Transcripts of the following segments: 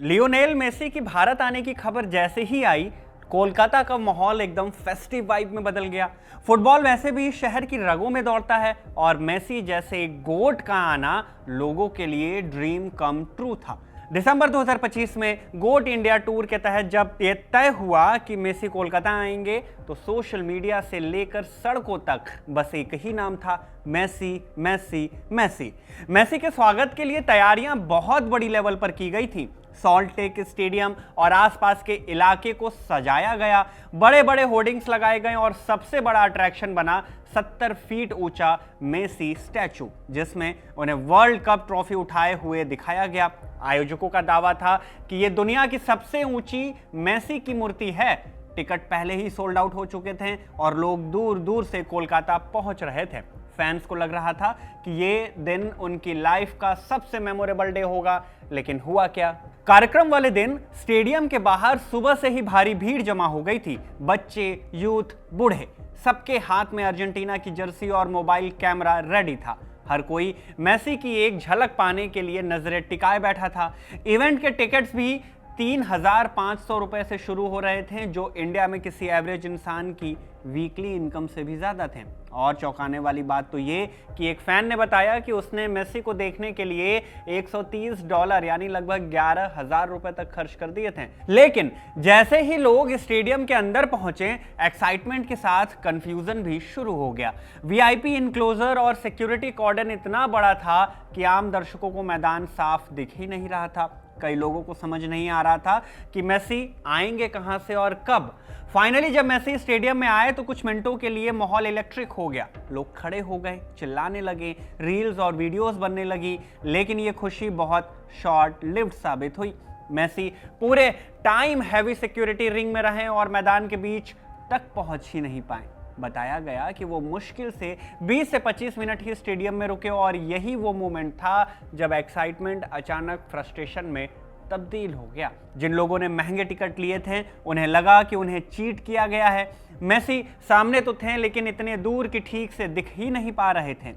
Lionel Messi की भारत आने की खबर जैसे ही आई, कोलकाता का माहौल एकदम फेस्टिव वाइब में बदल गया। फुटबॉल वैसे भी शहर की रगों में दौड़ता है और मेसी जैसे एक गोट का आना लोगों के लिए ड्रीम कम ट्रू था। दिसंबर 2025 में गोट इंडिया टूर के तहत जब ये तय हुआ कि मेसी कोलकाता आएंगे, तो सोशल मीडिया से लेकर सड़कों तक बस एक ही नाम था, मेसी मेसी मेसी। मेसी के स्वागत के लिए तैयारियां बहुत बड़ी लेवल पर की गई थी। सॉल्ट लेक स्टेडियम और आसपास के इलाके को सजाया गया, बड़े बड़े होर्डिंग्स लगाए गए और सबसे बड़ा अट्रैक्शन बना 70 फीट ऊंचा मेसी स्टैचू, जिसमें उन्हें वर्ल्ड कप ट्रॉफी उठाए हुए दिखाया गया। आयोजकों का दावा था कि यह दुनिया की सबसे ऊंची मेसी की मूर्ति है। टिकट पहले ही सोल्ड आउट हो चुके थे और लोग दूर दूर से कोलकाता पहुंच रहे थे। फैंस को लग रहा था कि ये दिन उनकी लाइफ का सबसे मेमोरेबल डे होगा, लेकिन हुआ क्या? कार्यक्रम वाले दिन स्टेडियम के बाहर सुबह से ही भारी भीड़ जमा हो गई थी। बच्चे, यूथ, बूढ़े, सबके हाथ में अर्जेंटीना की जर्सी और मोबाइल कैमरा रेडी था। हर कोई मेसी की एक झलक पाने के लिए नजरें टिकाए बैठा था। इवेंट के टिकट्स भी 3,500 रुपए से शुरू हो रहे थे, जो इंडिया में किसी एवरेज इंसान की वीकली इनकम से भी ज्यादा थे। और चौंकाने वाली बात तो ये कि एक फैन ने बताया कि उसने मेसी को देखने के लिए $130 यानी लगभग 11,000 रुपए तक खर्च कर दिए थे। लेकिन जैसे ही लोग स्टेडियम के अंदर पहुंचे, एक्साइटमेंट के साथ कंफ्यूजन भी शुरू हो गया। वीआईपी इनक्लोजर और सिक्योरिटी कॉर्डन इतना बड़ा था कि आम दर्शकों को मैदान साफ दिख ही नहीं रहा था। कई लोगों को समझ नहीं आ रहा था कि मेसी आएंगे कहां से और कब। फाइनली जब मेसी स्टेडियम में आए तो कुछ मिनटों के लिए माहौल इलेक्ट्रिक हो गया। लोग खड़े हो गए, चिल्लाने लगे, रील्स और वीडियोस बनने लगी। लेकिन ये खुशी बहुत शॉर्ट लिव्ड साबित हुई। मेसी पूरे टाइम हैवी सिक्योरिटी रिंग में रहे और मैदान के बीच तक पहुंच ही नहीं पाए। बताया गया कि वो मुश्किल से 20 से 25 मिनट ही स्टेडियम में रुके और यही वो मोमेंट था जब एक्साइटमेंट अचानक फ्रस्ट्रेशन में तब्दील हो गया। जिन लोगों ने महंगे टिकट लिए थे, उन्हें लगा कि उन्हें चीट किया गया है। मेसी सामने तो थे, लेकिन इतने दूर कि ठीक से दिख ही नहीं पा रहे थे।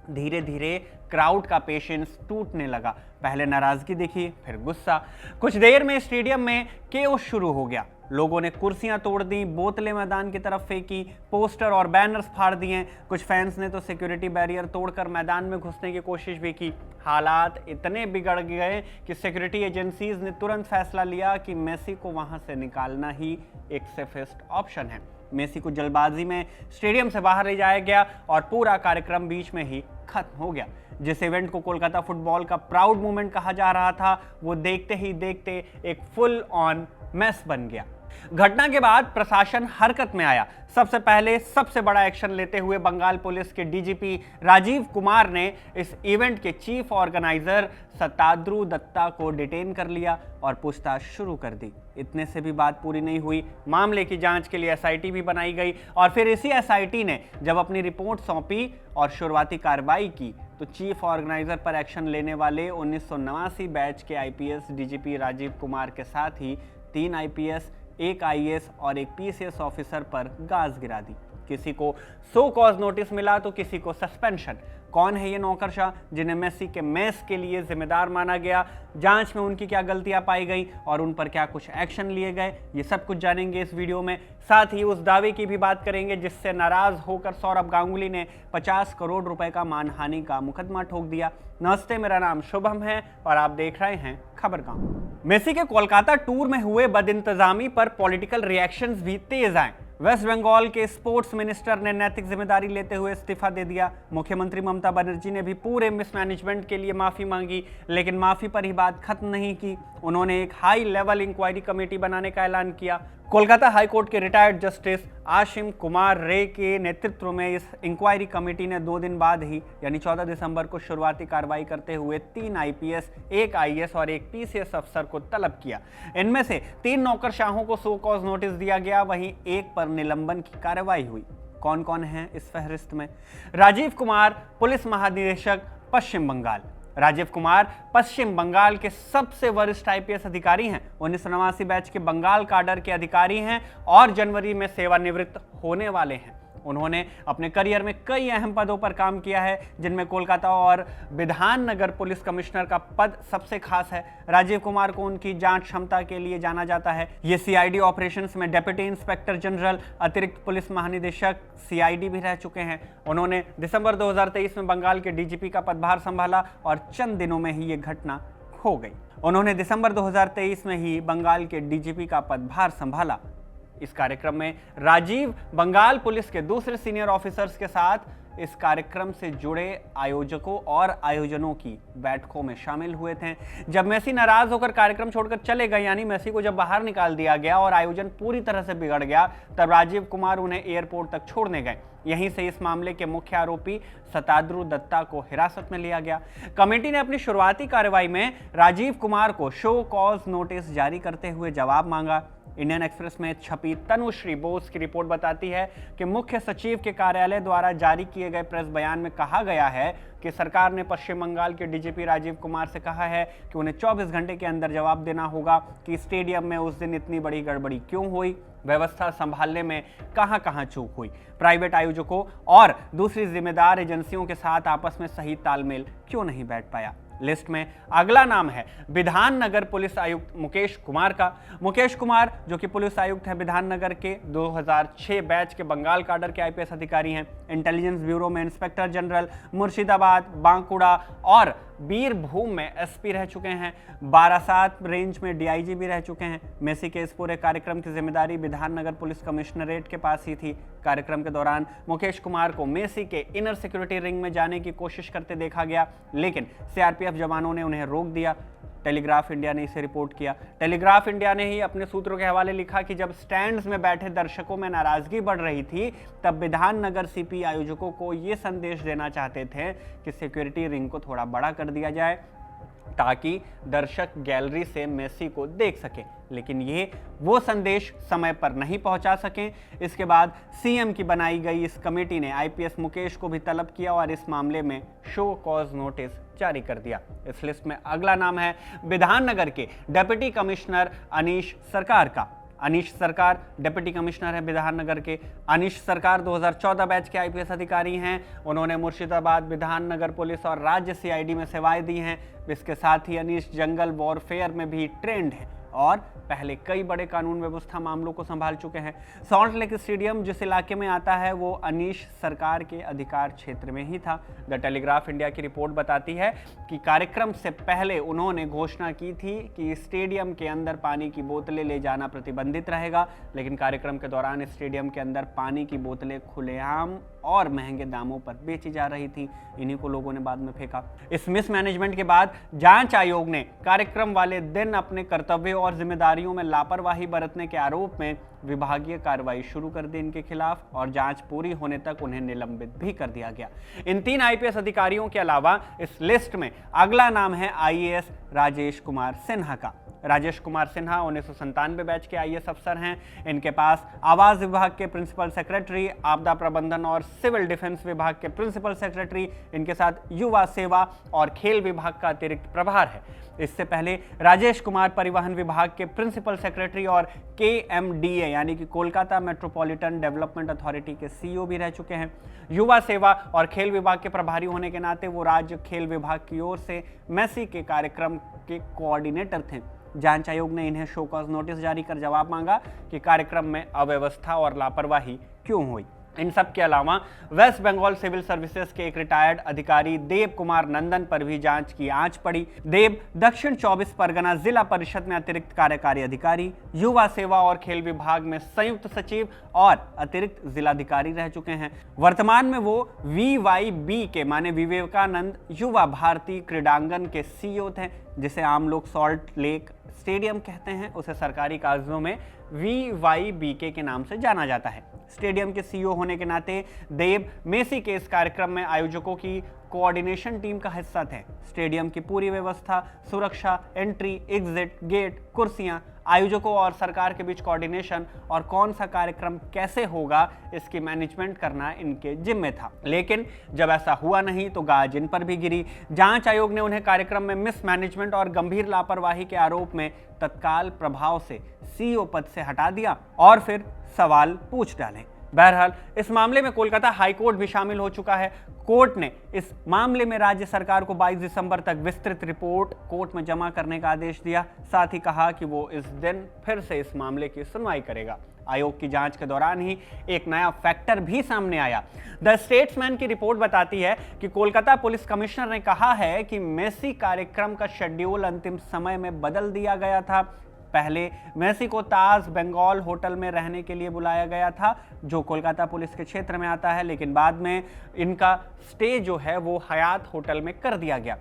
धीरे धीरे क्राउड का पेशेंस टूटने लगा। पहले नाराजगी दिखी, फिर गुस्सा। कुछ देर में स्टेडियम में केओस शुरू हो गया। लोगों ने कुर्सियां तोड़ दी, बोतलें मैदान की तरफ फेंकी, पोस्टर और बैनर्स फाड़ दिए। कुछ फैंस ने तो सिक्योरिटी बैरियर तोड़कर मैदान में घुसने की कोशिश भी की। हालात इतने बिगड़ गए कि सिक्योरिटी एजेंसीज ने तुरंत फैसला लिया कि मेसी को वहां से निकालना ही एक सेफेस्ट ऑप्शन है। मेसी को जल्दबाजी में स्टेडियम से बाहर ले जाया गया और पूरा कार्यक्रम बीच में ही खत्म हो गया। जिस इवेंट को कोलकाता फुटबॉल का प्राउड मोमेंट कहा जा रहा था, वो देखते ही देखते एक फुल ऑन मेस बन गया। घटना के बाद प्रशासन हरकत में आया। सबसे पहले सबसे बड़ा एक्शन लेते हुए बंगाल पुलिस के डीजीपी राजीव कुमार ने इस इवेंट के चीफ ऑर्गेनाइजर सताद्रु दत्ता को डिटेन कर लिया और पूछताछ शुरू कर दी। इतने से भी बात पूरी नहीं हुई। मामले की जांच के लिए एसआईटी भी बनाई गई और फिर इसी एसआईटी ने जब अपनी रिपोर्ट सौंपी और शुरुआती कार्रवाई की, तो चीफ ऑर्गेनाइजर पर एक्शन लेने वाले 1989 बैच के आईपीएस डीजीपी राजीव कुमार के साथ ही 3 आईपीएस, 1 आईएएस और 1 पीसीएस ऑफिसर पर गाज गिरा दी। किसी को सो कॉज नोटिस मिला तो किसी को सस्पेंशन। कौन है ये नौकरशाह जिन्हें मेसी के मेस के लिए जिम्मेदार माना गया? जांच में उनकी क्या गलतियां पाई गई और उन पर क्या कुछ एक्शन लिए गए, ये सब कुछ जानेंगे इस वीडियो में। साथ ही उस दावे की भी बात करेंगे जिससे नाराज होकर सौरभ गांगुली ने 50 करोड़ रुपए का मानहानि का मुकदमा ठोक दिया। नमस्ते, मेरा नाम शुभम है और आप देख रहे हैं खबरगाम। मेसी के कोलकाता टूर में हुए बदइंतजामी पर पॉलिटिकल रिएक्शंस भी तेज आए। वेस्ट बंगाल के स्पोर्ट्स मिनिस्टर ने नैतिक जिम्मेदारी लेते हुए इस्तीफा दे दिया। मुख्यमंत्री ममता बनर्जी ने भी पूरे मिसमैनेजमेंट के लिए माफी मांगी, लेकिन माफी पर ही बात खत्म नहीं की। उन्होंने एक हाई लेवल इंक्वायरी कमेटी बनाने का ऐलान किया। कोलकाता हाईकोर्ट के रिटायर्ड जस्टिस आशिम कुमार रे के नेतृत्व में इस इंक्वायरी कमेटी ने 2 दिन बाद ही यानी 14 दिसंबर को शुरुआती कार्रवाई करते हुए 3 आईपीएस, 1 आईएएस और 1 पीसीएस अफसर को तलब किया। इनमें से 3 नौकरशाहों को सो कॉज नोटिस दिया गया, वहीं 1 पर निलंबन की कार्रवाई हुई। कौन कौन है इस फहरिस्त में? राजीव कुमार, पुलिस महानिदेशक, पश्चिम बंगाल। राजीव कुमार पश्चिम बंगाल के सबसे वरिष्ठ आईपीएस अधिकारी हैं। 1989 बैच के बंगाल काडर के अधिकारी हैं और जनवरी में सेवानिवृत्त होने वाले हैं। उन्होंने अपने करियर में कई अहम पदों पर काम किया है, जिनमें कोलकाता और बिधान नगर पुलिस कमिश्नर का पद सबसे खास है। राजीव कुमार को उनकी जांच क्षमता के लिए जाना जाता है। ये सीआईडी ऑपरेशंस में डेप्यूटी इंस्पेक्टर जनरल, अतिरिक्त पुलिस महानिदेशक सीआईडी भी रह चुके हैं। उन्होंने दिसंबर 2023 में बंगाल के डीजीपी का पदभार संभाला और चंद दिनों में ही ये घटना हो गई। उन्होंने दिसंबर 2023 में ही बंगाल के डीजीपी का पदभार संभाला। इस कार्यक्रम में राजीव बंगाल पुलिस के दूसरे सीनियर ऑफिसर्स के साथ इस कार्यक्रम से जुड़े आयोजकों और आयोजनों की बैठकों में शामिल हुए थे। जब मेसी नाराज होकर कार्यक्रम छोड़कर चले गए, यानी मेसी को जब बाहर निकाल दिया गया और आयोजन पूरी तरह से बिगड़ गया, तब राजीव कुमार उन्हें एयरपोर्ट तक छोड़ने गए। यहीं से इस मामले के मुख्य आरोपी शताद्रु दत्ता को हिरासत में लिया गया। कमेटी ने अपनी शुरुआती कार्रवाई में राजीव कुमार को शो कॉज नोटिस जारी करते हुए जवाब मांगा। इंडियन एक्सप्रेस में छपी तनुश्री बोस की रिपोर्ट बताती है कि मुख्य सचिव के कार्यालय द्वारा जारी किए गए प्रेस बयान में कहा गया है कि सरकार ने पश्चिम बंगाल के डीजीपी राजीव कुमार से कहा है कि उन्हें 24 घंटे के अंदर जवाब देना होगा कि स्टेडियम में उस दिन इतनी बड़ी गड़बड़ी क्यों हुई, व्यवस्था संभालने में कहां चूक हुई, प्राइवेट आयोजकों और दूसरी जिम्मेदार एजेंसियों के साथ आपस में सही तालमेल क्यों नहीं बैठ पाया। लिस्ट में अगला नाम है बिधान नगर पुलिस आयुक्त मुकेश कुमार का। मुकेश कुमार, जो कि पुलिस आयुक्त है बिधान नगर के, 2006 बैच के बंगाल काडर के आईपीएस अधिकारी हैं। इंटेलिजेंस ब्यूरो में इंस्पेक्टर जनरल, मुर्शिदाबाद, बांकुड़ा और बीरभूम में एसपी रह चुके हैं। बारासात रेंज में डीआईजी भी रह चुके हैं। मेसी के इस पूरे कार्यक्रम की जिम्मेदारी बिधान नगर पुलिस कमिश्नरेट के पास ही थी। कार्यक्रम के दौरान मुकेश कुमार को मेसी के इनर सिक्योरिटी रिंग में जाने की कोशिश करते देखा गया, लेकिन सीआरपीएफ जवानों ने उन्हें रोक दिया। टेलीग्राफ इंडिया ने इसे रिपोर्ट किया। टेलीग्राफ इंडिया ने ही अपने सूत्रों के हवाले लिखा कि जब स्टैंड्स में बैठे दर्शकों में नाराजगी बढ़ रही थी, तब बिधान नगर सीपी आयोजकों को यह संदेश देना चाहते थे कि सिक्योरिटी रिंग को थोड़ा बड़ा कर दिया जाए ताकि दर्शक गैलरी से मेसी को देख सके, लेकिन ये वो संदेश समय पर नहीं पहुंचा सके। इसके बाद सीएम की बनाई गई इस कमेटी ने आईपीएस मुकेश को भी तलब किया और इस मामले में शो कॉज नोटिस जारी कर दिया। इस लिस्ट में अगला नाम है बिधान नगर के डिप्टी कमिश्नर अनीश सरकार का। अनीश सरकार डिप्टी कमिश्नर है बिधान नगर के। अनीश सरकार 2014 बैच के आईपीएस अधिकारी हैं। उन्होंने मुर्शिदाबाद, बिधान नगर पुलिस और राज्य सीआईडी में सेवाएं दी हैं। इसके साथ ही अनीश जंगल वॉरफेयर में भी ट्रेंड है और पहले कई बड़े कानून व्यवस्था मामलों को संभाल चुके हैं। सॉल्ट लेक स्टेडियम जिस इलाके में आता है वो अनीश सरकार के अधिकार क्षेत्र में ही था। द टेलीग्राफ इंडिया की रिपोर्ट बताती है कि कार्यक्रम से पहले उन्होंने घोषणा की थी कि स्टेडियम के अंदर पानी की बोतलें ले जाना प्रतिबंधित रहेगा, लेकिन कार्यक्रम के दौरान स्टेडियम के अंदर पानी की बोतलें खुलेआम और महंगे दामों पर बेची जा रही थी। इन्हीं को लोगों ने बाद में फेंका। इस मिसमैनेजमेंट के बाद जांच आयोग ने कार्यक्रम वाले दिन अपने कर्तव्यों और जिम्मेदारियों में लापरवाही बरतने के आरोप में विभागीय कार्रवाई शुरू कर दी इनके खिलाफ और जांच पूरी होने तक उन्हें निलंबित भी कर दिया गया। इन 3 आईपीएस अधिकारियों के अलावा इस लिस्ट में अगला नाम है आईएएस राजेश कुमार सिन्हा का। राजेश कुमार सिन्हा 1997 बैच के आईएएस अफसर हैं। इनके पास आवास विभाग के प्रिंसिपल सेक्रेटरी, आपदा प्रबंधन और सिविल डिफेंस विभाग के प्रिंसिपल सेक्रेटरी, इनके साथ युवा सेवा और खेल विभाग का अतिरिक्त प्रभार है। इससे पहले राजेश कुमार परिवहन विभाग के प्रिंसिपल सेक्रेटरी और केएमडीए यानी कि कोलकाता मेट्रोपॉलिटन डेवलपमेंट अथॉरिटी के सीईओ भी रह चुके हैं। युवा सेवा और खेल विभाग के प्रभारी होने के नाते वो राज्य खेल विभाग की ओर से मेसी के कार्यक्रम के कोऑर्डिनेटर थे। जांच आयोग ने इन्हें शो कॉज नोटिस जारी कर जवाब मांगा कि कार्यक्रम में अव्यवस्था और लापरवाही क्यों हुई। इन सब के अलावा वेस्ट बंगाल सिविल सर्विसेज के एक रिटायर्ड अधिकारी देव कुमार नंदन पर भी जांच की आंच पड़ी। देव दक्षिण 24 परगना जिला परिषद में अतिरिक्त कार्यकारी अधिकारी, युवा सेवा और खेल विभाग में संयुक्त सचिव और अतिरिक्त जिलाधिकारी रह चुके हैं। वर्तमान में वो VYB के माने विवेकानंद युवा भारती क्रीडांगन के सीईओ थे, जिसे आम लोग सॉल्ट लेक स्टेडियम कहते हैं। उसे सरकारी कागजों में VYBK के नाम से जाना जाता है। स्टेडियम के सीईओ होने के नाते देव मेसी के इस कार्यक्रम में आयोजकों की कोऑर्डिनेशन टीम का हिस्सा थे। स्टेडियम की पूरी व्यवस्था, सुरक्षा, एंट्री, एग्जिट, गेट, कुर्सियां, आयोजकों और सरकार के बीच कोऑर्डिनेशन और कौन सा कार्यक्रम कैसे होगा इसकी मैनेजमेंट करना इनके जिम्मे था। लेकिन जब ऐसा हुआ नहीं तो गाज इन पर भी गिरी। जांच आयोग ने उन्हें कार्यक्रम में मिसमैनेजमेंट और गंभीर लापरवाही के आरोप में तत्काल प्रभाव से सीईओ पद से हटा दिया और फिर सवाल पूछ डाले। बहरहाल इस मामले में कोलकाता हाईकोर्ट भी शामिल हो चुका है। कोर्ट ने इस मामले में राज्य सरकार को 22 दिसंबर तक विस्तृत रिपोर्ट कोर्ट में जमा करने का आदेश दिया। साथ ही कहा कि वो इस दिन फिर से इस मामले की सुनवाई करेगा। आयोग की जांच के दौरान ही एक नया फैक्टर भी सामने आया। द स्टेट्समैन की रिपोर्ट बताती है कि कोलकाता पुलिस कमिश्नर ने कहा है कि मेसी कार्यक्रम का शेड्यूल अंतिम समय में बदल दिया गया था। पहले मेसी को ताज बंगाल होटल में रहने के लिए बुलाया गया था, जो कोलकाता पुलिस के क्षेत्र में आता है, लेकिन बाद में इनका स्टे जो है वो हयात होटल में कर दिया गया,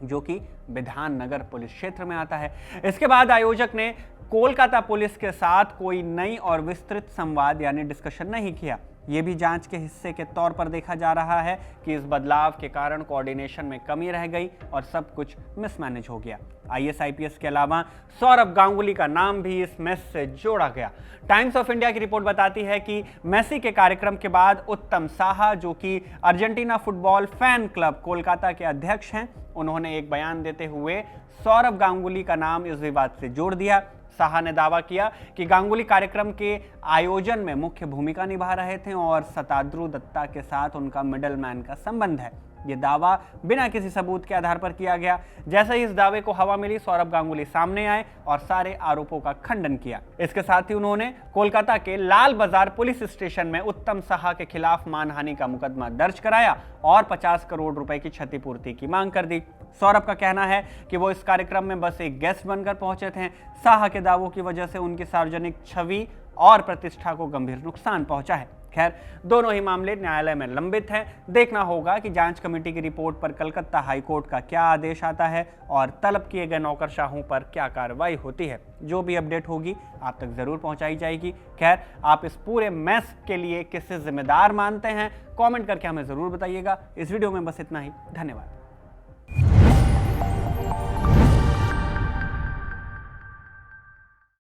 जो कि विधान नगर पुलिस क्षेत्र में आता है। इसके बाद आयोजक ने कोलकाता पुलिस के साथ कोई नई और विस्तृत संवाद यानी डिस्कशन नहीं किया। यह भी जांच के हिस्से के तौर पर देखा जा रहा है कि इस बदलाव के कारण कोऑर्डिनेशन में कमी रह गई और सब कुछ मिसमैनेज हो गया। आईएएस आईपीएस के अलावा सौरभ गांगुली का नाम भी इस मैच से जोड़ा गया। टाइम्स ऑफ इंडिया की रिपोर्ट बताती है कि मेसी के कार्यक्रम के बाद उत्तम साहा, जो कि Argentina football fan club Kolkata के अध्यक्ष हैं, उन्होंने एक बयान देते हुए सौरभ गांगुली का नाम इस विवाद से जोड़ दिया। साहा ने दावा किया कि गांगुली कार्यक्रम के आयोजन में मुख्य भूमिका निभा रहे थे और सताद्रु दत्ता के साथ उनका मिडलमैन का संबंध है। यह दावा बिना किसी सबूत के आधार पर किया गया। जैसे ही इस दावे को हवा मिली, सौरभ गांगुली सामने आए और सारे आरोपों का खंडन किया। इसके साथ ही उन्होंने कोलकाता के लाल बाजार पुलिस स्टेशन में उत्तम साहा के खिलाफ मानहानि का मुकदमा दर्ज कराया और 50 करोड़ रुपए की क्षतिपूर्ति की मांग कर दी। सौरभ का कहना है कि वो इस कार्यक्रम में बस एक गेस्ट बनकर पहुंचे थे। साहा के दावों की वजह से उनकी सार्वजनिक छवि और प्रतिष्ठा को गंभीर नुकसान पहुंचा है। खैर, दोनों ही मामले न्यायालय में लंबित हैं। देखना होगा कि जांच कमेटी की रिपोर्ट पर कलकत्ता हाईकोर्ट का क्या आदेश आता है और तलब किए गए नौकरशाहों पर क्या कार्रवाई होती है। जो भी अपडेट होगी आप तक जरूर पहुंचाई जाएगी। खैर, आप इस पूरे मैस के लिए किसे जिम्मेदार मानते हैं, कमेंट करके हमें जरूर बताइएगा। इस वीडियो में बस इतना ही। धन्यवाद।